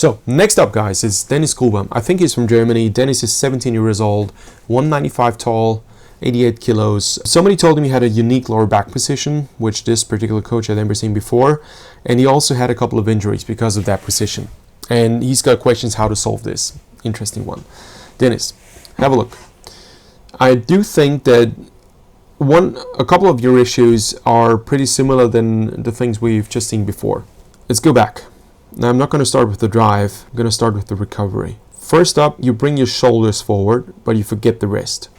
So next up, guys, is Denis Gruber. I think he's from Germany. Denis is 17 years old, 195 tall, 88 kilos. Somebody told him he had a unique lower back position, which this particular coach had never seen before. And he also had a couple of injuries because of that position. And he's got questions how to solve this. Interesting one. Denis, have a look. I do think that a couple of your issues are pretty similar than the things we've just seen before. Let's go back. Now I'm not going to start with the drive. I'm going to start with the recovery. First up, you bring your shoulders forward, but you forget the rest.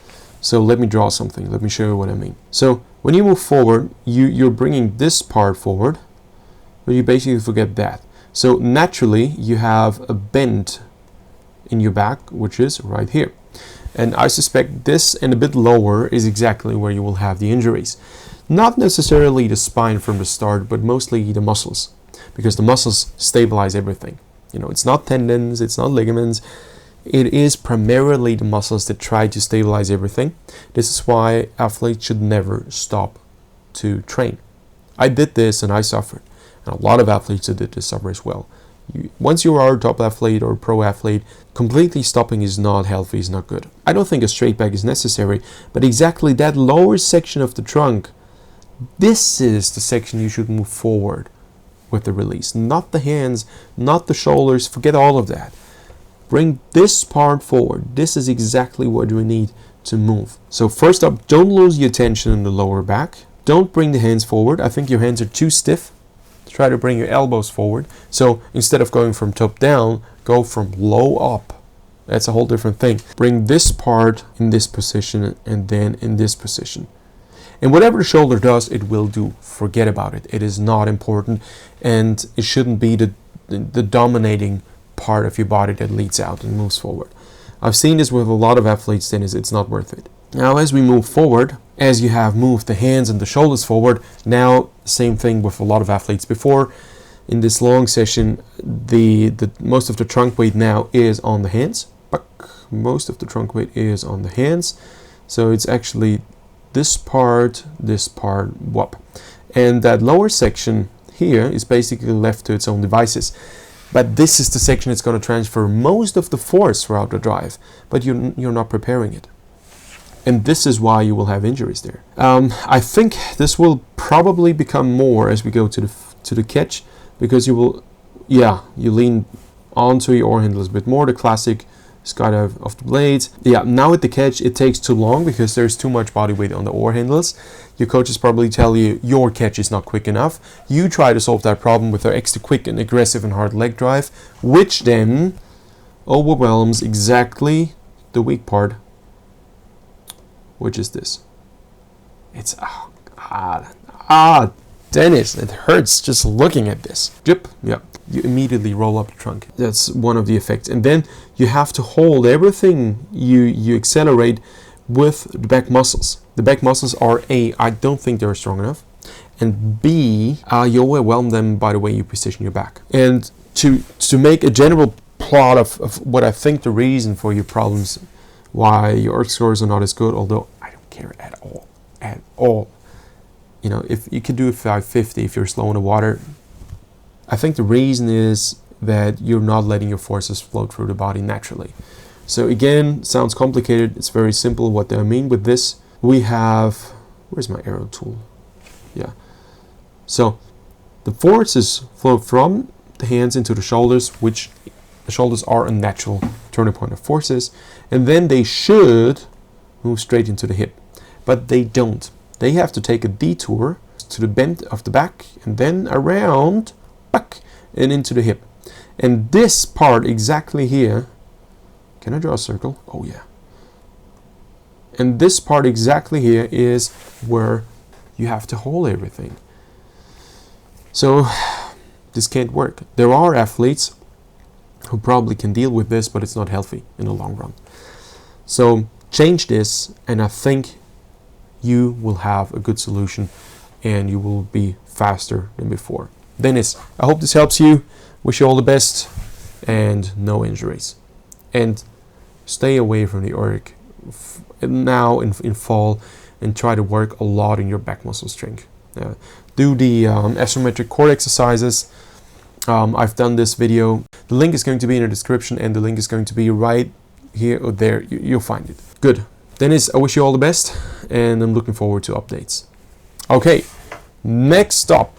So let me draw something. Let me show you what I mean. So when you move forward, you're bringing this part forward, but you basically forget that. So naturally, you have a bend in your back, which is right here. And I suspect this and a bit lower is exactly where you will have the injuries. Not necessarily the spine from the start, but mostly the muscles, because the muscles stabilize everything. You know, it's not tendons, it's not ligaments. It is primarily the muscles that try to stabilize everything. This is why athletes should never stop to train. I did this and I suffered. And a lot of athletes that did this suffer as well. Once you are a top athlete or a pro athlete, completely stopping is not healthy, is not good. I don't think a straight back is necessary, but exactly that lower section of the trunk, this is the section you should move forward with the release. Not the hands, not the shoulders, forget all of that. Bring this part forward. This is exactly what we need to move. So first up, don't lose your tension in the lower back. Don't bring the hands forward. I think your hands are too stiff. Try to bring your elbows forward. So instead of going from top down, go from low up. That's a whole different thing. Bring this part in this position and then in this position. And whatever the shoulder does, it will do. Forget about it. It is not important, and it shouldn't be the dominating part of your body that leads out and moves forward. I've seen this with a lot of athletes, then it's not worth it. Now as we move forward, as you have moved the hands and the shoulders forward, now same thing with a lot of athletes before. In this long session, the most of the trunk weight now is on the hands. Most of the trunk weight is on the hands. So it's actually this part, whoop. And that lower section here is basically left to its own devices. But this is the section that's going to transfer most of the force throughout the drive, but you're not preparing it. And this is why you will have injuries there. I think this will probably become more as we go to the catch, because you lean onto your oar handles a bit more, the classic skydive of the blades. Yeah, now at the catch it takes too long because there's too much body weight on the oar handles. Your coaches probably tell you your catch is not quick enough. You try to solve that problem with their extra quick and aggressive and hard leg drive, which then overwhelms exactly the weak part, which is this. It's Denis, it hurts just looking at this. Yep. You immediately roll up the trunk. That's one of the effects. And then you have to hold everything you accelerate with the back muscles. The back muscles are I don't think they're strong enough, and B, you overwhelm them by the way you position your back. And to make a general plot of what I think the reason for your problems, why your ERG scores are not as good, although I don't care at all. You know, if you could do a 550 if you're slow in the water, I think the reason is that you're not letting your forces flow through the body naturally. So again, sounds complicated. It's very simple. What do I mean with this? We have, where's my arrow tool? Yeah. So the forces flow from the hands into the shoulders, which the shoulders are a natural turning point of forces, and then they should move straight into the hip, but they don't. They have to take a detour to the bend of the back and then around back and into the hip. And this part exactly here, can I draw a circle? Oh yeah. And this part exactly here is where you have to hold everything. So this can't work. There are athletes who probably can deal with this, but it's not healthy in the long run. So change this, and I think you will have a good solution and you will be faster than before. Denis, I hope this helps you. Wish you all the best and no injuries. And stay away from the ERG now in fall, and try to work a lot in your back muscle strength. Do the isometric core exercises, I've done this video. The link is going to be in the description, and the link is going to be right here or there. You'll find it. Good. Dennis, I wish you all the best, and I'm looking forward to updates. Okay, next up.